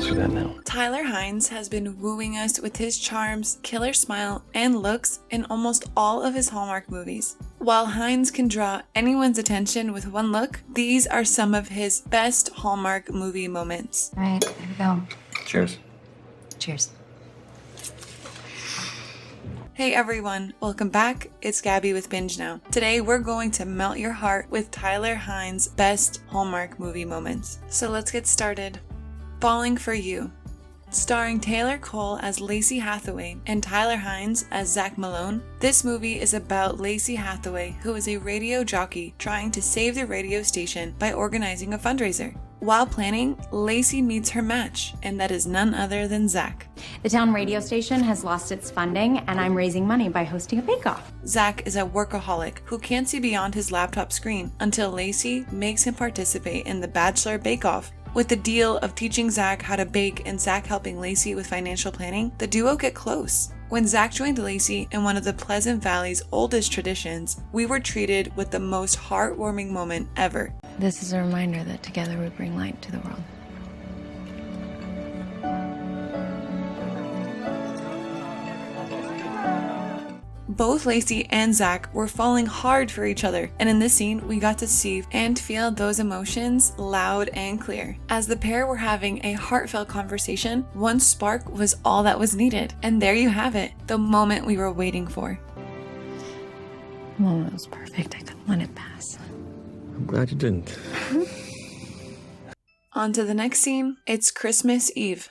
answer that now. Tyler Hynes has been wooing us with his charms, killer smile, and looks in almost all of his Hallmark movies. While Hynes can draw anyone's attention with one look, these are some of his best Hallmark movie moments. All right, here we go. Cheers. Cheers. Hey everyone, welcome back. It's Gabby with Binge Now. Today we're going to melt your heart with Tyler Hynes' best Hallmark movie moments. So let's get started. Falling for You. Starring Taylor Cole as Lacey Hathaway and Tyler Hynes as Zach Malone, this movie is about Lacey Hathaway, who is a radio jockey trying to save the radio station by organizing a fundraiser. While planning, Lacey meets her match, and that is none other than Zach. The town radio station has lost its funding, and I'm raising money by hosting a bake-off. Zach is a workaholic who can't see beyond his laptop screen until Lacey makes him participate in the Bachelor Bake-Off. With the deal of teaching Zach how to bake and Zach helping Lacey with financial planning, the duo get close. When Zach joined Lacey in one of the Pleasant Valley's oldest traditions, we were treated with the most heartwarming moment ever. This is a reminder that together we bring light to the world. Both Lacey and Zach were falling hard for each other, and in this scene, we got to see and feel those emotions loud and clear. As the pair were having a heartfelt conversation, one spark was all that was needed. And there you have it, the moment we were waiting for. The moment was perfect. I couldn't let it pass. I'm glad you didn't. On to the next scene, it's Christmas Eve.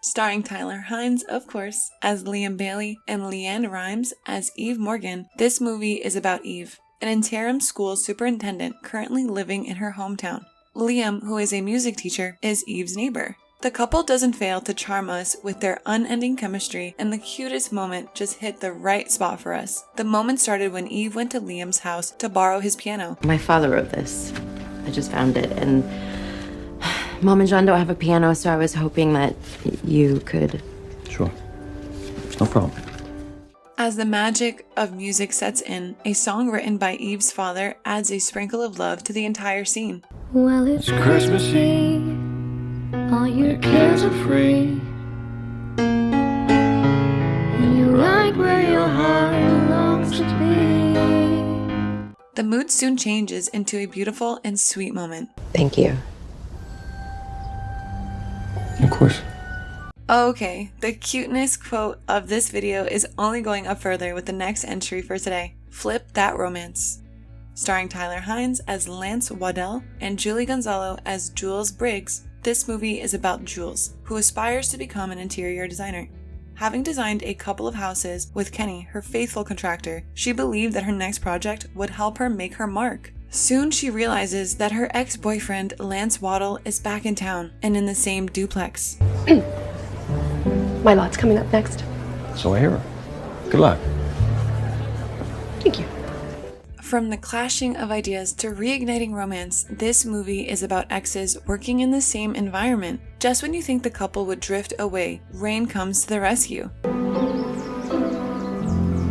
Starring Tyler Hynes, of course, as Liam Bailey and Leanne Rimes as Eve Morgan, this movie is about Eve, an interim school superintendent currently living in her hometown. Liam, who is a music teacher, is Eve's neighbor. The couple doesn't fail to charm us with their unending chemistry, and the cutest moment just hit the right spot for us. The moment started when Eve went to Liam's house to borrow his piano. My father wrote this. I just found it, and Mom and John don't have a piano, so I was hoping that you could. Sure. No problem. As the magic of music sets in, a song written by Eve's father adds a sprinkle of love to the entire scene. Well, it's Christmas Eve, all your cares are free, and you're right where your heart longs to be. The mood soon changes into a beautiful and sweet moment. Thank you. Of course. Okay, the cuteness quote of this video is only going up further with the next entry for today. Flip That Romance. Starring Tyler Hynes as Lance Waddell and Julie Gonzalo as Jules Briggs, this movie is about Jules, who aspires to become an interior designer. Having designed a couple of houses with Kenny, her faithful contractor, she believed that her next project would help her make her mark. Soon she realizes that her ex-boyfriend, Lance Waddell, is back in town and in the same duplex. My lot's coming up next. So I hear her. Good luck. Thank you. From the clashing of ideas to reigniting romance, this movie is about exes working in the same environment. Just when you think the couple would drift away, rain comes to the rescue.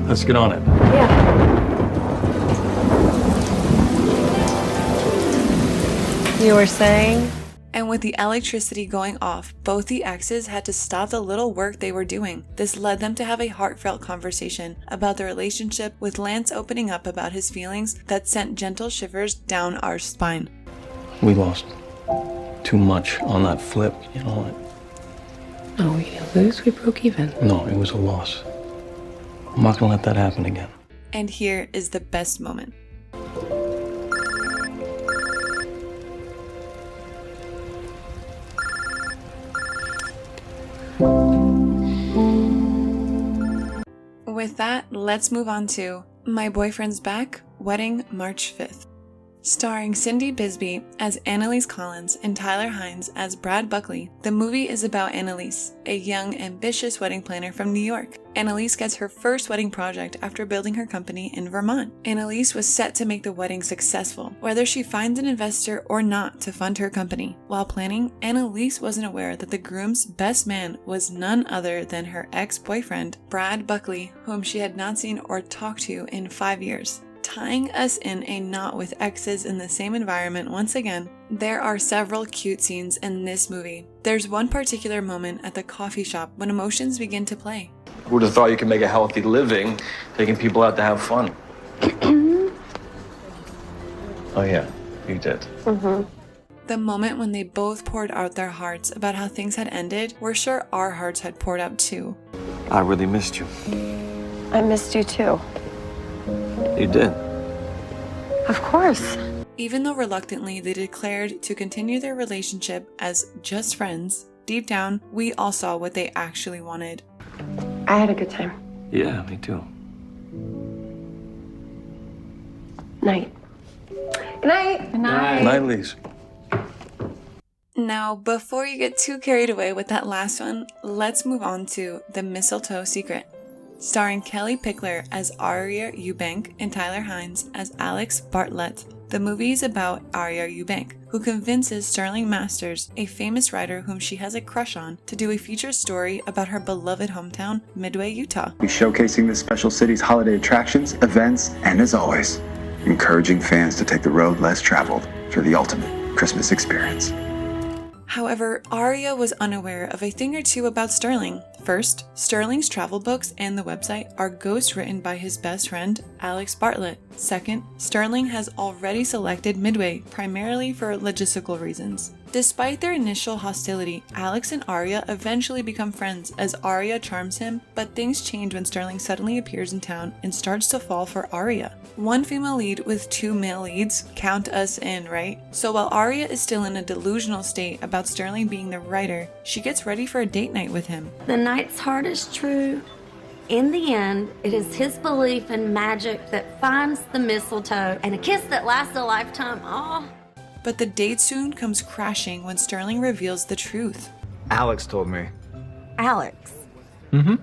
Let's get on it. Yeah. You were saying? And with the electricity going off, both the exes had to stop the little work they were doing. This led them to have a heartfelt conversation about the relationship, with Lance opening up about his feelings that sent gentle shivers down our spine. We lost too much on that flip, you know what? No, we didn't lose. We broke even. No, it was a loss. I'm not gonna let that happen again. And here is the best moment. With that, let's move on to My Boyfriend's Back, Wedding March 5th. Starring Cindy Bisbee as Annalise Collins and Tyler Hynes as Brad Buckley, the movie is about Annalise, a young, ambitious wedding planner from New York. Annalise gets her first wedding project after building her company in Vermont. Annalise was set to make the wedding successful, whether she finds an investor or not to fund her company. While planning, Annalise wasn't aware that the groom's best man was none other than her ex-boyfriend, Brad Buckley, whom she had not seen or talked to in 5 years. Tying us in a knot with exes in the same environment once again, there are several cute scenes in this movie. There's one particular moment at the coffee shop when emotions begin to play. Who would have thought you could make a healthy living taking people out to have fun? Oh yeah, you did. The moment when they both poured out their hearts about how things had ended, we're sure our hearts had poured out too. I really missed you. I missed you too. You did. Of course. Even though reluctantly they declared to continue their relationship as just friends, deep down, we all saw what they actually wanted. I had a good time. Yeah, me too. Night. Good night. Good night. Night, Lise. Now, before you get too carried away with that last one, let's move on to The Mistletoe Secret. Starring Kelly Pickler as Aria Eubank and Tyler Hynes as Alex Bartlett. The movie is about Aria Eubank, who convinces Sterling Masters, a famous writer whom she has a crush on, to do a feature story about her beloved hometown, Midway, Utah. We're showcasing this special city's holiday attractions, events, and as always, encouraging fans to take the road less traveled for the ultimate Christmas experience. However, Aria was unaware of a thing or two about Sterling. First, Sterling's travel books and the website are ghost-written by his best friend, Alex Bartlett. Second, Sterling has already selected Midway, primarily for logistical reasons. Despite their initial hostility, Alex and Aria eventually become friends as Aria charms him, but things change when Sterling suddenly appears in town and starts to fall for Aria. One female lead with two male leads, count us in, right? So while Aria is still in a delusional state about Sterling being the writer, she gets ready for a date night with him. The knight's heart is true. In the end, it is his belief in magic that finds the mistletoe and a kiss that lasts a lifetime. Oh. But the date soon comes crashing when Sterling reveals the truth. Alex told me. Alex. Mm-hmm.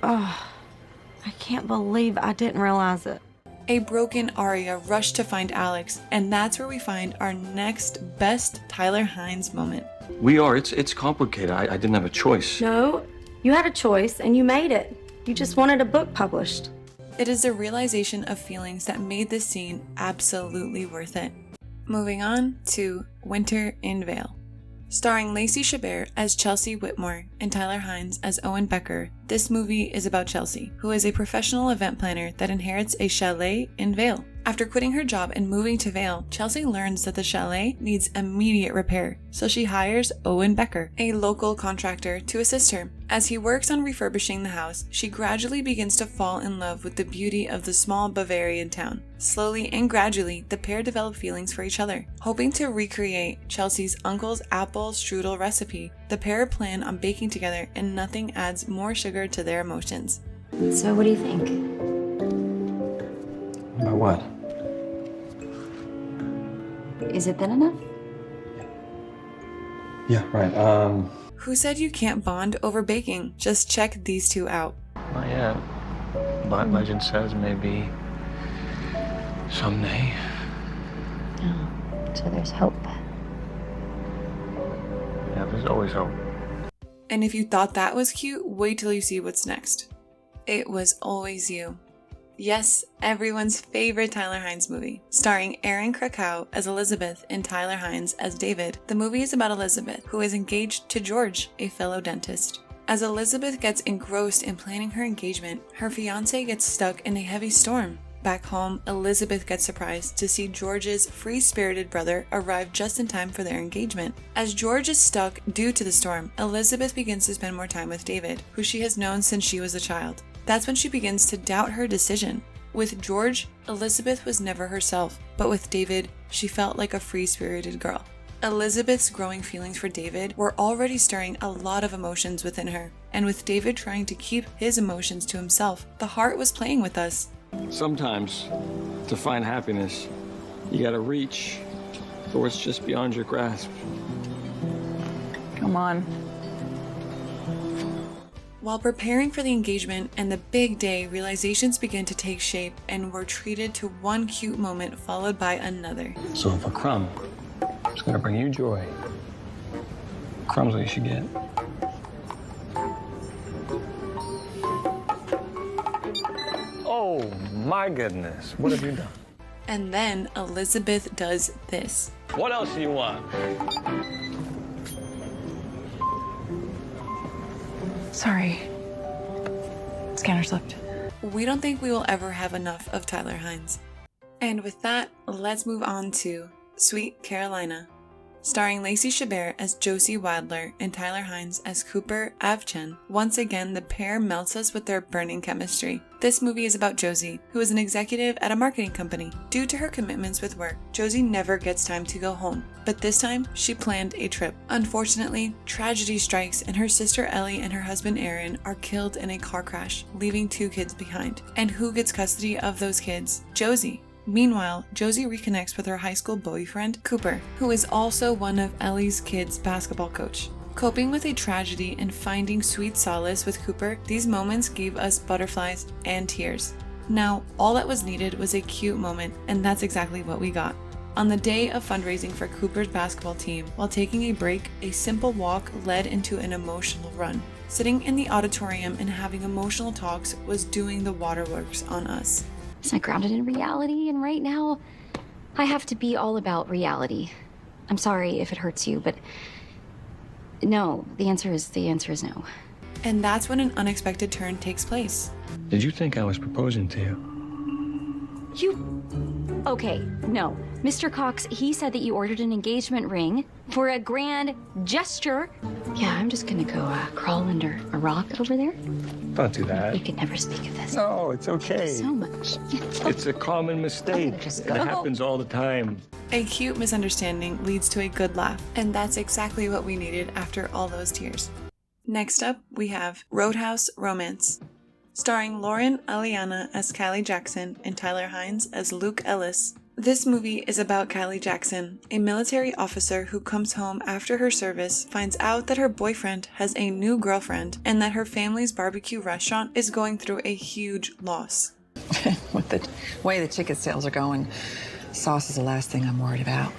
Oh, I can't believe I didn't realize it. A broken Aria rushed to find Alex, and that's where we find our next best Tyler Hynes moment. It's complicated. I didn't have a choice. No, you had a choice and you made it. You just wanted a book published. It is the realization of feelings that made this scene absolutely worth it. Moving on to Winter in Vale. Starring Lacey Chabert as Chelsea Whitmore and Tyler Hynes as Owen Becker, this movie is about Chelsea, who is a professional event planner that inherits a chalet in Vale. After quitting her job and moving to Vale, Chelsea learns that the chalet needs immediate repair, so she hires Owen Becker, a local contractor, to assist her. As he works on refurbishing the house, she gradually begins to fall in love with the beauty of the small Bavarian town. Slowly and gradually, the pair develop feelings for each other. Hoping to recreate Chelsea's uncle's apple strudel recipe, the pair plan on baking together, and nothing adds more sugar to their emotions. So what do you think? About what? Is it thin enough? Yeah, right. Who said you can't bond over baking? Just check these two out. Not yet. But legend says maybe someday. Oh, so there's hope. Yeah, there's always hope. And if you thought that was cute, wait till you see what's next. It Was Always You. Yes, everyone's favorite Tyler Hynes movie. Starring Erin Krakow as Elizabeth and Tyler Hynes as David, the movie is about Elizabeth, who is engaged to George, a fellow dentist. As Elizabeth gets engrossed in planning her engagement, her fiancé gets stuck in a heavy storm. Back home, Elizabeth gets surprised to see George's free-spirited brother arrive just in time for their engagement. As George is stuck due to the storm, Elizabeth begins to spend more time with David, who she has known since she was a child. That's when she begins to doubt her decision. With George, Elizabeth was never herself, but with David, she felt like a free-spirited girl. Elizabeth's growing feelings for David were already stirring a lot of emotions within her, and with David trying to keep his emotions to himself, the heart was playing with us. Sometimes, to find happiness, you gotta reach for what's just beyond your grasp. Come on. While preparing for the engagement and the big day, realizations began to take shape and were treated to one cute moment followed by another. So if a crumb is gonna bring you joy, crumb's what you should get. Oh, my goodness. What have you done? And then Elizabeth does this. What else do you want? Sorry. Scanner slipped. We don't think we will ever have enough of Tyler Hynes. And with that, let's move on to Sweet Carolina. Starring Lacey Chabert as Josie Wadler and Tyler Hynes as Cooper Avchen, once again the pair melts us with their burning chemistry. This movie is about Josie, who is an executive at a marketing company. Due to her commitments with work, Josie never gets time to go home, but this time she planned a trip. Unfortunately, tragedy strikes and her sister Ellie and her husband Aaron are killed in a car crash, leaving 2 kids behind. And who gets custody of those kids? Josie. Meanwhile, Josie reconnects with her high school boyfriend, Cooper, who is also one of Ellie's kids' basketball coach. Coping with a tragedy and finding sweet solace with Cooper, these moments gave us butterflies and tears. Now, all that was needed was a cute moment, and that's exactly what we got. On the day of fundraising for Cooper's basketball team, while taking a break, a simple walk led into an emotional run. Sitting in the auditorium and having emotional talks was doing the waterworks on us. I'm grounded in reality, and right now, I have to be all about reality. I'm sorry if it hurts you, but no, the answer is no. And that's when an unexpected turn takes place. Did you think I was proposing to you? Okay, no. Mr. Cox, he said that you ordered an engagement ring for a grand gesture. Yeah, I'm just gonna go crawl under a rock over there. Don't do that. You could never speak of this. No, it's okay. So much. It's a common mistake. It happens all the time. A cute misunderstanding leads to a good laugh, and that's exactly what we needed after all those tears. Next up, we have Roadhouse Romance. Starring Lauren Aliana as Callie Jackson and Tyler Hynes as Luke Ellis. This movie is about Callie Jackson, a military officer who comes home after her service, finds out that her boyfriend has a new girlfriend, and that her family's barbecue restaurant is going through a huge loss. With the way the ticket sales are going, sauce is the last thing I'm worried about.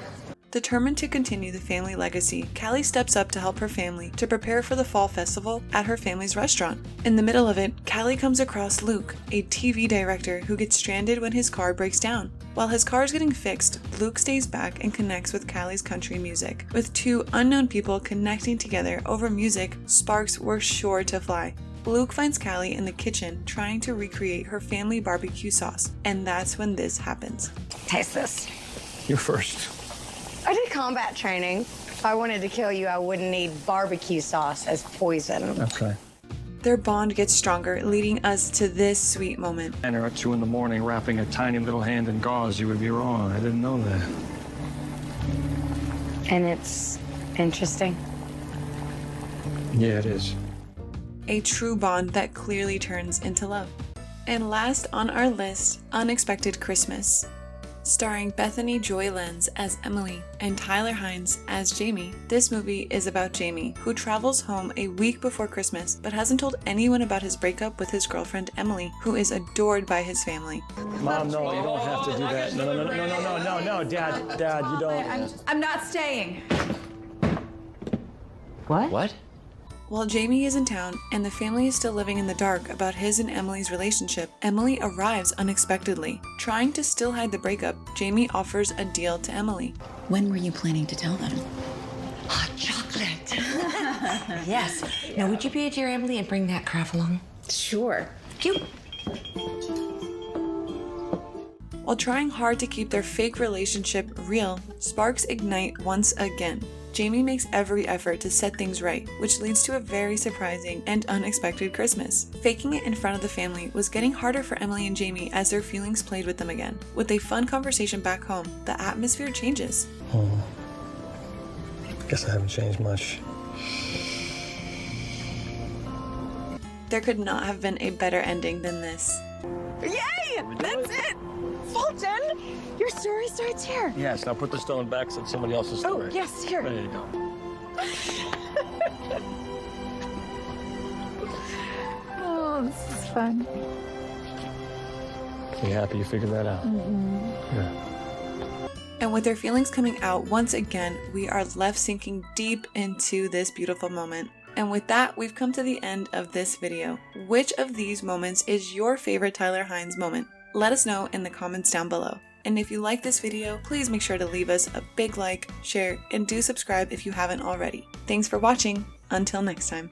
Determined to continue the family legacy, Callie steps up to help her family to prepare for the fall festival at her family's restaurant. In the middle of it, Callie comes across Luke, a TV director who gets stranded when his car breaks down. While his car is getting fixed, Luke stays back and connects with Callie's country music. With 2 unknown people connecting together over music, sparks were sure to fly. Luke finds Callie in the kitchen trying to recreate her family barbecue sauce, and that's when this happens. Taste this. You're first. I did combat training. If I wanted to kill you, I wouldn't need barbecue sauce as poison. Okay. Their bond gets stronger, leading us to this sweet moment. And at 2 in the morning, wrapping a tiny little hand in gauze, you would be wrong. I didn't know that. And it's interesting. Yeah, it is. A true bond that clearly turns into love. And last on our list, Unexpected Christmas. Starring Bethany Joy Lenz as Emily and Tyler Hynes as Jamie. This movie is about Jamie, who travels home a week before Christmas but hasn't told anyone about his breakup with his girlfriend Emily, who is adored by his family. Mom, no, you don't have to do that. No, Dad, you don't. I'm not staying. What? While Jamie is in town and the family is still living in the dark about his and Emily's relationship, Emily arrives unexpectedly. Trying to still hide the breakup, Jamie offers a deal to Emily. When were you planning to tell them? Hot chocolate. Yes. Now, would you be a dear Emily and bring that craft along? Sure. Cute. While trying hard to keep their fake relationship real, sparks ignite once again. Jamie makes every effort to set things right, which leads to a very surprising and unexpected Christmas. Faking it in front of the family was getting harder for Emily and Jamie as their feelings played with them again. With a fun conversation back home, the atmosphere changes. Oh, guess I haven't changed much. There could not have been a better ending than this. Yay! That's it! Fulton, your story starts here. Yes, now put the stone back so it's somebody else's story. Oh, yes, here. There you go. Oh, this is fun. You happy you figured that out? Mm-hmm. Yeah. And with their feelings coming out once again, we are left sinking deep into this beautiful moment. And with that, we've come to the end of this video. Which of these moments is your favorite Tyler Hynes moment? Let us know in the comments down below. And if you like this video, please make sure to leave us a big like, share, and do subscribe if you haven't already. Thanks for watching. Until next time.